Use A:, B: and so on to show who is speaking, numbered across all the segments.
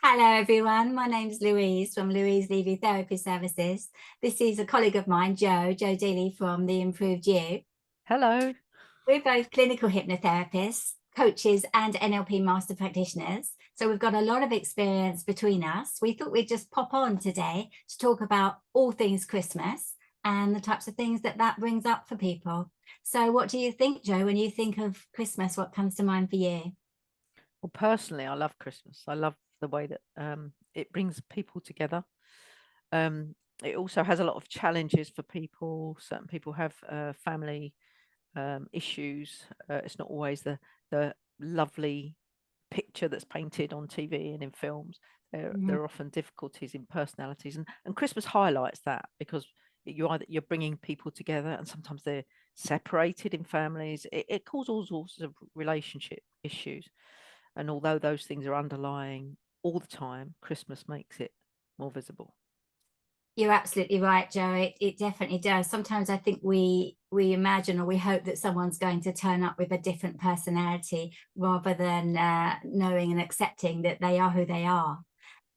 A: Hello, everyone. My name's Louise from Louise Levy Therapy Services. This is a colleague of mine, Jo Daly from the Improved You.
B: Hello.
A: We're both clinical hypnotherapists, coaches, and NLP master practitioners. So we've got a lot of experience between us. We thought we'd just pop on today to talk about all things Christmas and the types of things that brings up for people. So what do you think, Jo, when you think of Christmas? What comes to mind for you?
B: Well, personally, I love Christmas. I love the way that it brings people together. It also has a lot of challenges for people. Certain people have family issues. It's not always the lovely picture that's painted on TV and in films.
A: Mhm.
B: There are often difficulties in personalities, and Christmas highlights that because you're bringing people together, and sometimes they're separated in families. It causes all sorts of relationship issues. And although those things are underlying all the time, Christmas makes it more visible.
A: You're absolutely right, Joe. It definitely does. Sometimes I think we imagine or we hope that someone's going to turn up with a different personality rather than knowing and accepting that they are who they are.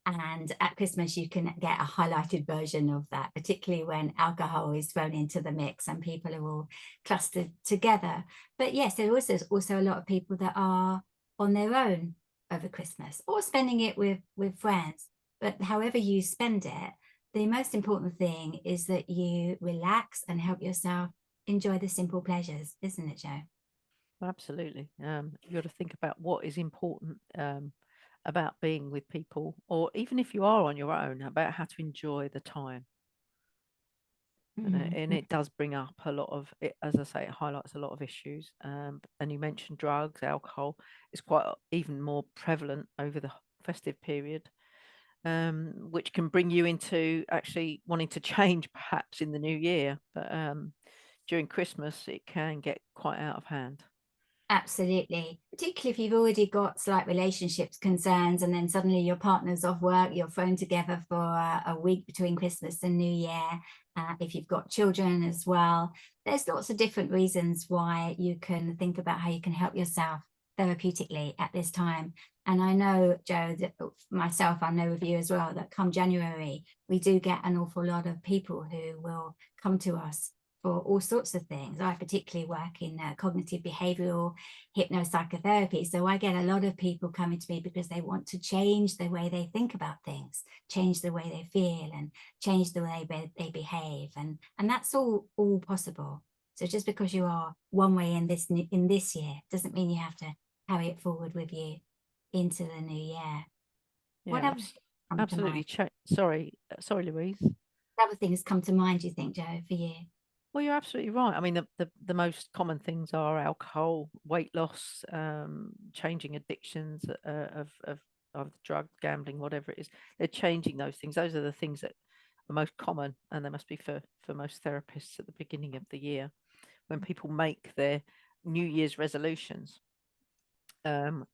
A: And at Christmas, you can get a highlighted version of that, particularly when alcohol is thrown into the mix and people are all clustered together. But yes, there is also a lot of people that are on their own over Christmas or spending it with friends. But however you spend it, the most important thing is that you relax and help yourself enjoy the simple pleasures, isn't it, Joe?
B: Absolutely. You got to think about what is important about being with people, or even if you are on your own, about how to enjoy the time. And
A: Mhm.
B: it does bring up a lot of it, as I say, it highlights a lot of issues. And you mentioned drugs, alcohol. It's quite even more prevalent over the festive period, which can bring you into actually wanting to change perhaps in the new year. But during Christmas, it can get quite out of hand.
A: Absolutely. Particularly if you've already got slight relationships concerns and then suddenly your partner's off work, you're thrown together for a week between Christmas and New Year. If you've got children as well, there's lots of different reasons why you can think about how you can help yourself therapeutically at this time. And I know, Joe, that myself, I know with you as well, that come January, we do get an awful lot of people who will come to us for all sorts of things. I particularly work in cognitive behavioral hypnopsychotherapy. So I get a lot of people coming to me because they want to change the way they think about things, change the way they feel, and change the way they behave. And that's all possible. So just because you are one way in this year doesn't mean you have to carry it forward with you into the new year. What
B: Yeah,
A: other things come to
B: absolutely.
A: mind?
B: Sorry, Louise.
A: What other things come to mind, do you think, Joe, for you?
B: Well, you're absolutely right. I mean, the most common things are alcohol, weight loss, changing addictions of drug, gambling, whatever it is. They're changing those things. Those are the things that are most common, and they must be for most therapists at the beginning of the year when people make their New Year's resolutions. Um,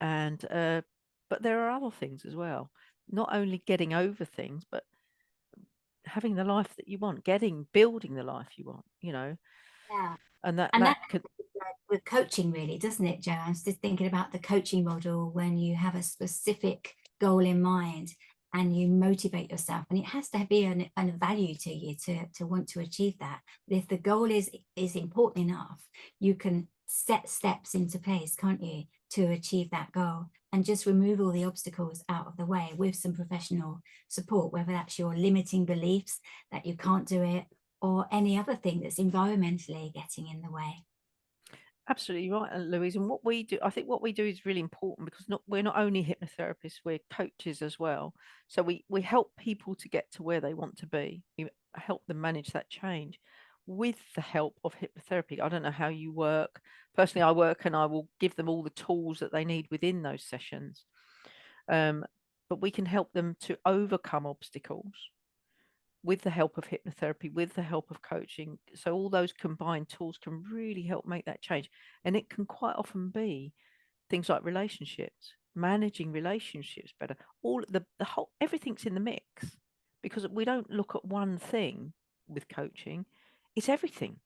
B: and but there are other things as well. Not only getting over things, but having the life that you want, building the life you want.
A: Yeah.
B: And that
A: And
B: that
A: that
B: could
A: with coaching really, doesn't it, Joe? I was just thinking about the coaching model when you have a specific goal in mind and you motivate yourself, and it has to be a value to you to want to achieve that. But if the goal is important enough, you can set steps into place, can't you, to achieve that goal and just remove all the obstacles out of the way with some professional support, whether that's your limiting beliefs that you can't do it or any other thing that's environmentally getting in the way.
B: absolutely right, Louise. And what we do, I think what we do is really important because we're not only hypnotherapists, we're coaches as well. So we help people to get to where they want to be. We help them manage that change with the help of hypnotherapy. I don't know how you work. Personally, I work and I will give them all the tools that they need within those sessions. Um, but we can help them to overcome obstacles with the help of hypnotherapy, with the help of coaching. So all those combined tools can really help make that change. And it can quite often be things like relationships, managing relationships better. All the whole everything's in the mix because we don't look at one thing with coaching. It's everything.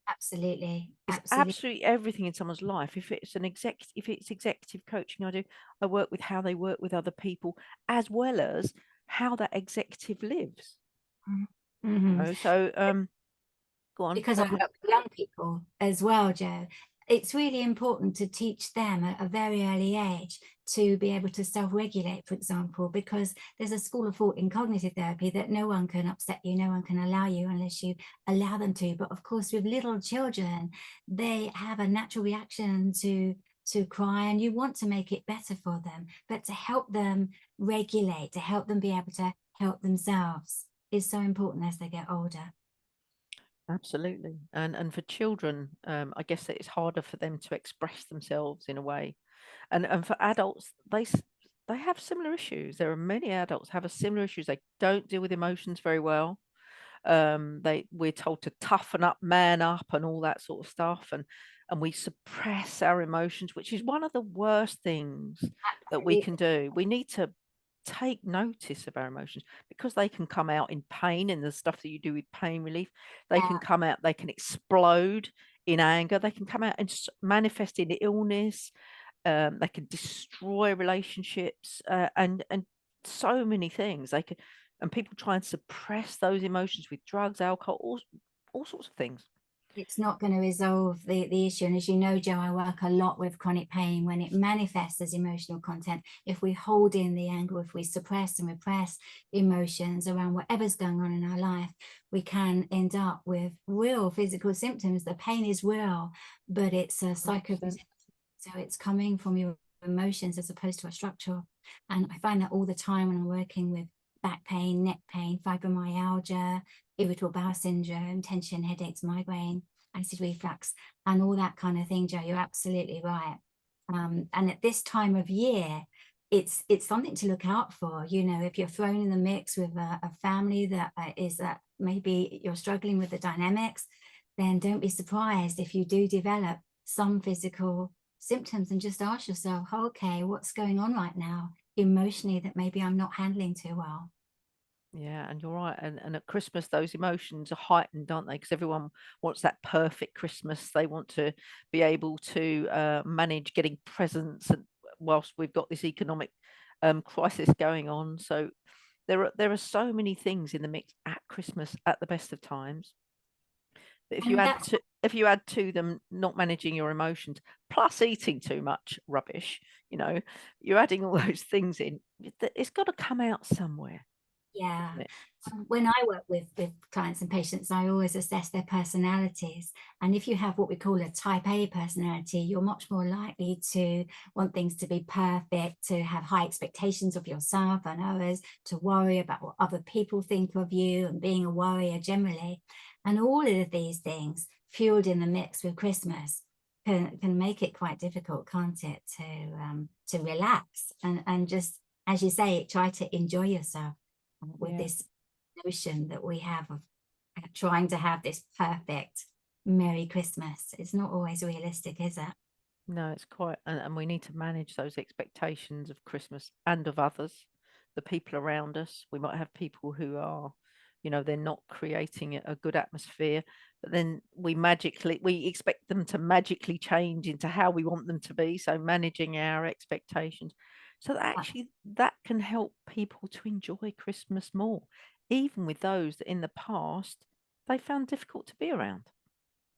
A: Absolutely.
B: It's
A: Absolutely.
B: absolutely everything in someone's life. If it's executive coaching, I work with how they work with other people, as well as how that executive lives.
A: Mm-hmm.
B: So go on,
A: Because
B: go
A: I
B: ahead.
A: work with young people as well, Joe. It's really important to teach them at a very early age to be able to self-regulate, for example, because there's a school of thought in cognitive therapy that no one can upset you, no one can allow you unless you allow them to. But of course, with little children, they have a natural reaction to cry, and you want to make it better for them. But to help them regulate, to help them be able to help themselves is so important as they get older.
B: Absolutely. And for children, I guess that it's harder for them to express themselves in a way. And for adults, they have similar issues. There are many adults have a similar issues. They don't deal with emotions very well. We're told to toughen up, man up, and all that sort of stuff, and we suppress our emotions, which is one of the worst things that we can
A: Absolutely.
B: do. We need to take notice of our emotions because they can come out in pain, and the stuff that you do with pain relief. They can come out, they can explode in anger, they can come out and manifest in illness. They can destroy relationships, and so many things. They can, and people try and suppress those emotions with drugs, alcohol, all sorts of things.
A: It's not going to resolve the issue. And as you know, Joe, I work a lot with chronic pain when it manifests as emotional content. If we hold in the anger, if we suppress and repress emotions around whatever's going on in our life, we can end up with real physical symptoms. The pain is real, but it's a
B: 100%.
A: so it's coming from your emotions as opposed to a structural. And I find that all the time when I'm working with back pain, neck pain, fibromyalgia, irritable bowel syndrome, tension, headaches, migraine, acid reflux, and all that kind of thing, Joe. You're absolutely right. And at this time of year, it's something to look out for. You know, if you're thrown in the mix with a family that is that maybe you're struggling with the dynamics, then don't be surprised if you do develop some physical symptoms, and just ask yourself, okay, what's going on right now emotionally that maybe I'm not handling too well.
B: Yeah, and you're right. And at Christmas, those emotions are heightened, aren't they? Because everyone wants that perfect Christmas. They want to be able to manage getting presents, and whilst we've got this economic crisis going on. So there are so many things in the mix at Christmas at the best of times. But
A: And that's
B: if you add to them not managing your emotions, plus eating too much rubbish, you're adding all those things in. It's got to come out somewhere,
A: Yeah.
B: isn't it?
A: When I work with clients and patients, I always assess their personalities. And if you have what we call a type A personality, you're much more likely to want things to be perfect, to have high expectations of yourself and others, to worry about what other people think of you and being a worrier generally. And all of these things fueled in the mix with Christmas can make it quite difficult, can't it, to relax and just, as you say, try to enjoy yourself with
B: Yeah.
A: this notion that we have of trying to have this perfect Merry Christmas. It's not always realistic, is it?
B: No, it's quite, and we need to manage those expectations of Christmas and of others, the people around us. We might have people who are, they're not creating a good atmosphere, but then we expect them to magically change into how we want them to be. So managing our expectations. So that actually that can help people to enjoy Christmas more, even with those that in the past they found difficult to be around.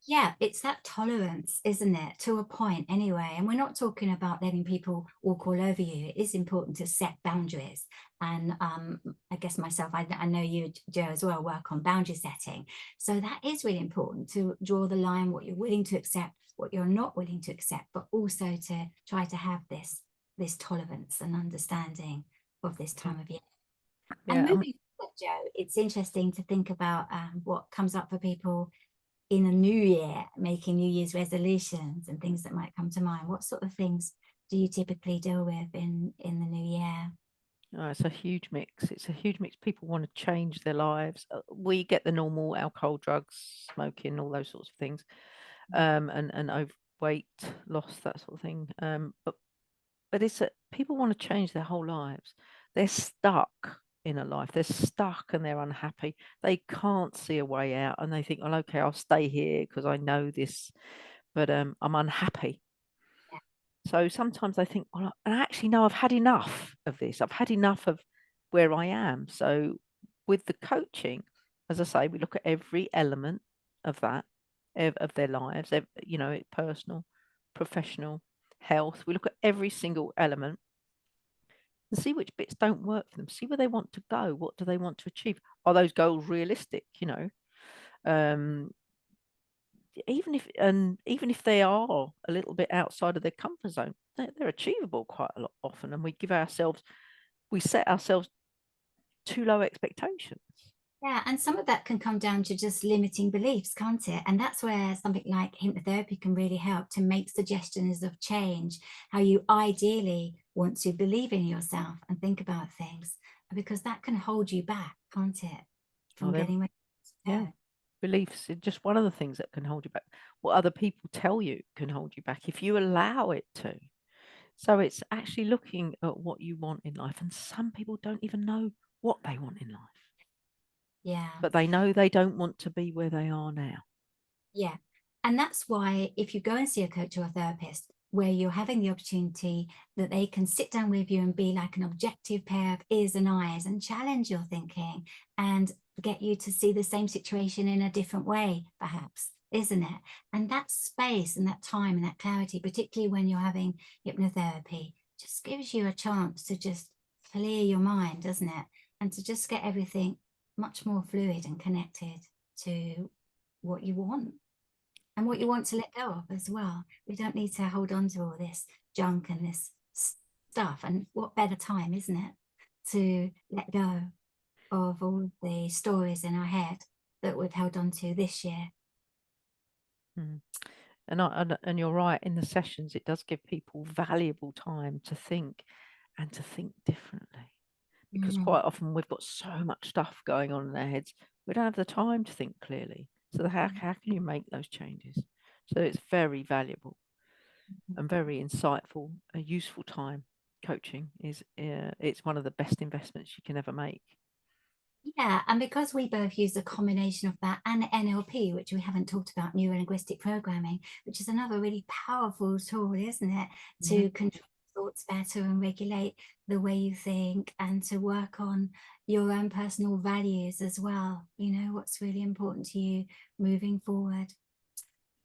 A: Yeah, it's that tolerance, isn't it? To a point, anyway. And we're not talking about letting people walk all over you. It is important to set boundaries. And I guess myself, I know you, Joe, as well, work on boundary setting. So that is really important to draw the line, what you're willing to accept, what you're not willing to accept, but also to try to have this tolerance and understanding of this
B: Yeah.
A: time of year. And
B: Yeah.
A: moving forward, Joe, it's interesting to think about what comes up for people in a new year, making New Year's resolutions and things that might come to mind. What sort of things do you typically deal with in the new year?
B: It's a huge mix. It's a huge mix. People want to change their lives. We get the normal alcohol, drugs, smoking, all those sorts of things, and overweight, loss, that sort of thing. But it's people want to change their whole lives. They're stuck in a life. They're stuck and they're unhappy. They can't see a way out, and they think, well, okay, I'll stay here because I know this, but I'm unhappy.
A: Yeah.
B: So sometimes I think, well, I actually know I've had enough of this. I've had enough of where I am. So with the coaching, as I say, we look at every element of that, of their lives, personal, professional, health. We look at every single element and see which bits don't work for them. See where they want to go. What do they want to achieve? Are those goals realistic? Um, even if they are a little bit outside of their comfort zone, they're achievable quite a lot often. And we set ourselves too low expectations.
A: Yeah, and some of that can come down to just limiting beliefs, can't it? And that's where something like hypnotherapy can really help to make suggestions of change, how you ideally want to believe in yourself and think about things, because that can hold you back, can't it,
B: Oh,
A: from getting where you want
B: yeah.
A: to go.
B: Beliefs are just one of the things that can hold you back. What other people tell you can hold you back if you allow it to. So it's actually looking at what you want in life. And some people don't even know what they want in life,
A: Yeah.
B: but they know they don't want to be where they are now.
A: Yeah. And that's why if you go and see a coach or a therapist, where you're having the opportunity that they can sit down with you and be like an objective pair of ears and eyes and challenge your thinking and get you to see the same situation in a different way, perhaps, isn't it? And that space and that time and that clarity, particularly when you're having hypnotherapy, just gives you a chance to just clear your mind, doesn't it? And to just get everything much more fluid and connected to what you want and what you want to let go of as well. We don't need to hold on to all this junk and this stuff. And what better time, isn't it, to let go of all the stories in our head that we've held on to this year.
B: Mm. And you're right, in the sessions, it does give people valuable time to think and to think differently. Because
A: Mhm.
B: quite often we've got so much stuff going on in our heads, we don't have the time to think clearly. So how can you make those changes? So it's very valuable and very insightful, a useful time. Coaching is it's one of the best investments you can ever make.
A: Yeah, and because we both use a combination of that and NLP, which we haven't talked about, neuro-linguistic programming, which is another really powerful tool, isn't it, to control thoughts better and regulate the way you think and to work on your own personal values as well. You know, what's really important to you moving forward.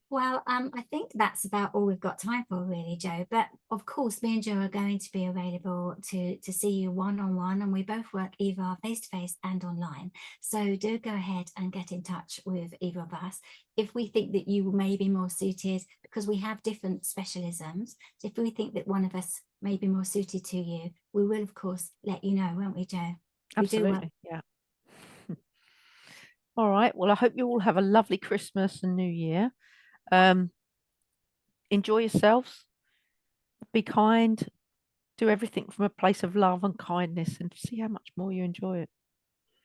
A: Well, I think that's about all we've got time for, really, Joe. But of course, me and Joe are going to be available to see you one-on-one, and we both work either face-to-face and online. So do go ahead and get in touch with either of us if we think that you may be more suited, because we have different specialisms. So if we think that one of us may be more suited to you, we will, of course, let you know, won't we, Joe? We do work.
B: Absolutely, yeah. All right. Well, I hope you all have a lovely Christmas and New Year. Enjoy yourselves. Be kind. Do everything from a place of love and kindness, and see how much more you enjoy it.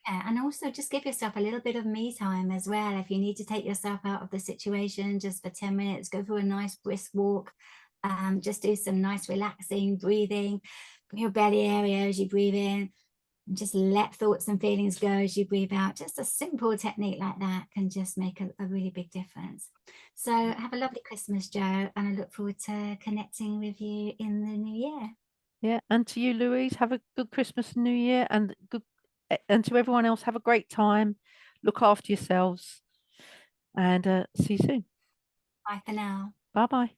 A: Yeah, and also just give yourself a little bit of me time as well. If you need to take yourself out of the situation just for 10 minutes, go for a nice brisk walk. Just do some nice relaxing breathing from your belly area as you breathe in, and just let thoughts and feelings go as you breathe out. Just a simple technique like that can just make a really big difference. So have a lovely Christmas, Joe, and I look forward to connecting with you in the new year.
B: Yeah. And to you, Louise, have a good Christmas and New Year, and to everyone else, have a great time. Look after yourselves, and see you soon.
A: Bye for now.
B: Bye bye.